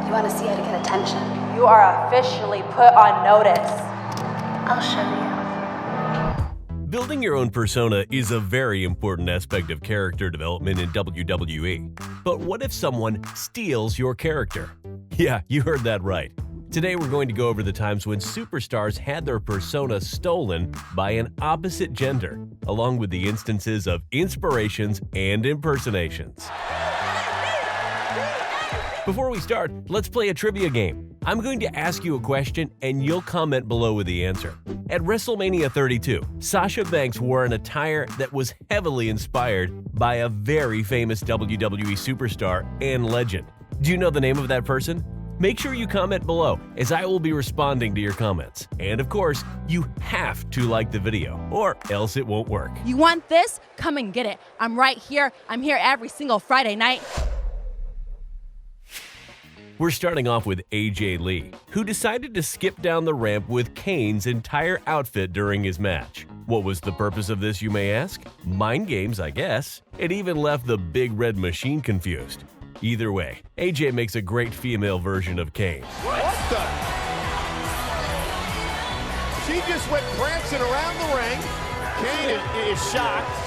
You want to see how to get attention? You are officially put on notice. I'll show you. Building your own persona is a very important aspect of character development in WWE. But what if someone steals your character? Yeah, you heard that right. Today we're going to go over the times when superstars had their persona stolen by an opposite gender, along with the instances of inspirations and impersonations. Before we start, let's play a trivia game. I'm going to ask you a question and you'll comment below with the answer. At WrestleMania 32, Sasha Banks wore an attire that was heavily inspired by a very famous WWE superstar and legend. Do you know the name of that person? Make sure you comment below, as I will be responding to your comments. And of course, you have to like the video, or else it won't work. You want this? Come and get it. I'm right here. I'm here every single Friday night. We're starting off with AJ Lee, who decided to skip down the ramp with Kane's entire outfit during his match. What was the purpose of this, you may ask? Mind games, I guess. It even left the Big Red Machine confused. Either way, AJ makes a great female version of Kane. What the? She just went prancing around the ring. Kane is shocked.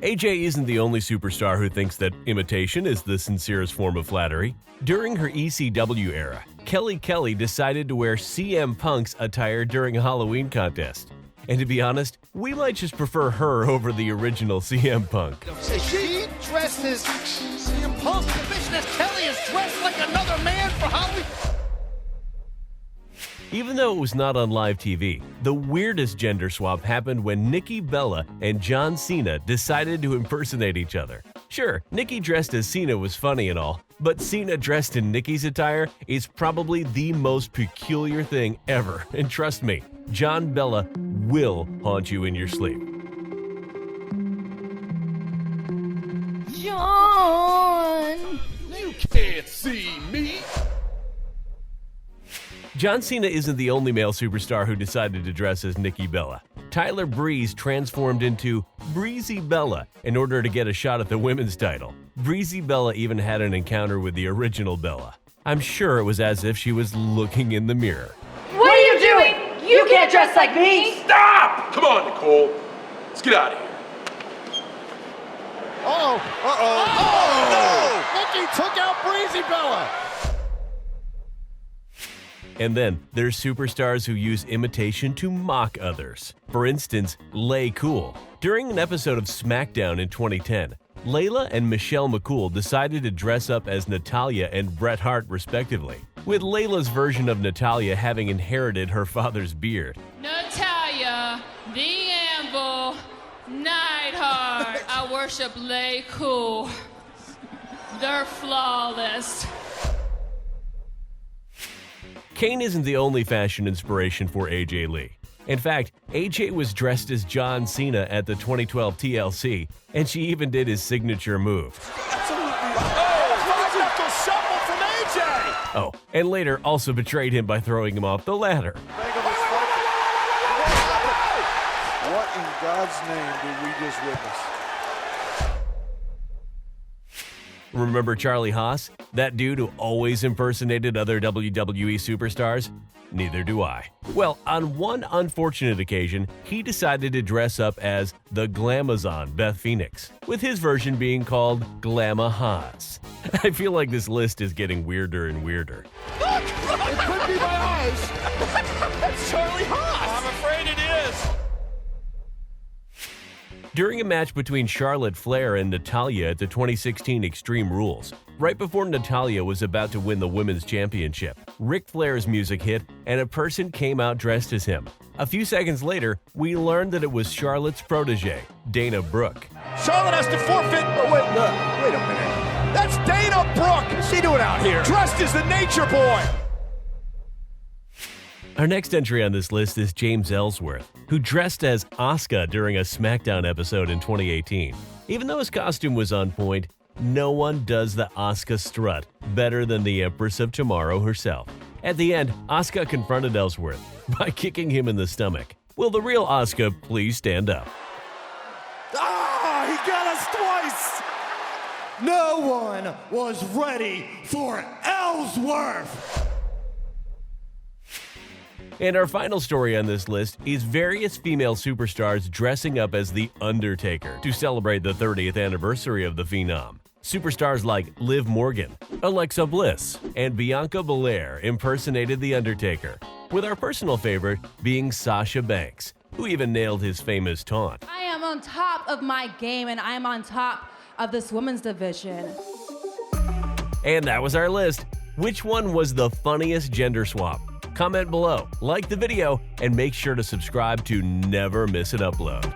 AJ isn't the only superstar who thinks that imitation is the sincerest form of flattery. During her ECW era, Kelly decided to wear CM Punk's attire during a Halloween contest. And to be honest, we might just prefer her over the original CM Punk. She dressed as CM Punk. The business Kelly is dressed like another man for Halloween. Even though it was not on live TV, the weirdest gender swap happened when Nikki Bella and John Cena decided to impersonate each other. Sure, Nikki dressed as Cena was funny and all, but Cena dressed in Nikki's attire is probably the most peculiar thing ever. And trust me, John Bella will haunt you in your sleep. John! You can't see me. John Cena isn't the only male superstar who decided to dress as Nikki Bella. Tyler Breeze transformed into Breezy Bella in order to get a shot at the women's title. Breezy Bella even had an encounter with the original Bella. I'm sure it was as if she was looking in the mirror. What are you doing? You can't dress like me! Stop! Come on, McCool. Let's get out of here. Oh no! Nikki took out Breezy Bella. And then there's superstars who use imitation to mock others. For instance, LayCool. During an episode of SmackDown in 2010, Layla and McCool decided to dress up as Natalya and Bret Hart respectively, with Layla's version of Natalya having inherited her father's beard. Natalya, the Anvil, Neidhart, I worship LayCool. They're flawless. Kane isn't the only fashion inspiration for AJ Lee. In fact, AJ was dressed as John Cena at the 2012 TLC, and she even did his signature move. Oh, and later also betrayed him by throwing him off the ladder. What in God's name did we just witness? Remember Charlie Haas? That dude who always impersonated other WWE superstars? Neither do I. Well, on one unfortunate occasion, he decided to dress up as the Glamazon Beth Phoenix, with his version being called Glama Haas. I feel like this list is getting weirder and weirder. Look! It could be my eyes. That's Charlie Haas. I'm afraid it is. During a match between Charlotte Flair and Natalya at the 2016 Extreme Rules, right before Natalya was about to win the Women's Championship, Ric Flair's music hit and a person came out dressed as him. A few seconds later, we learned that it was Charlotte's protege, Dana Brooke. Charlotte has to forfeit. Oh, wait a minute. That's Dana Brooke. What's she doing out here? Dressed as the Nature Boy. Our next entry on this list is James Ellsworth, who dressed as Asuka during a SmackDown episode in 2018. Even though his costume was on point, no one does the Asuka strut better than the Empress of Tomorrow herself. At the end, Asuka confronted Ellsworth by kicking him in the stomach. Will the real Asuka please stand up? Ah, he got us twice. no one was ready for Ellsworth. And our final story on this list is various female superstars dressing up as The Undertaker to celebrate the 30th anniversary of the Phenom. Superstars like Liv Morgan, Alexa Bliss, and Bianca BeLair impersonated The Undertaker, with our personal favorite being Sasha Banks, who even nailed his famous taunt. I am on top of my game, and I'm on top of this women's division. And that was our list. Which one was the funniest gender swap? Comment below, like the video, and make sure to subscribe to never miss an upload.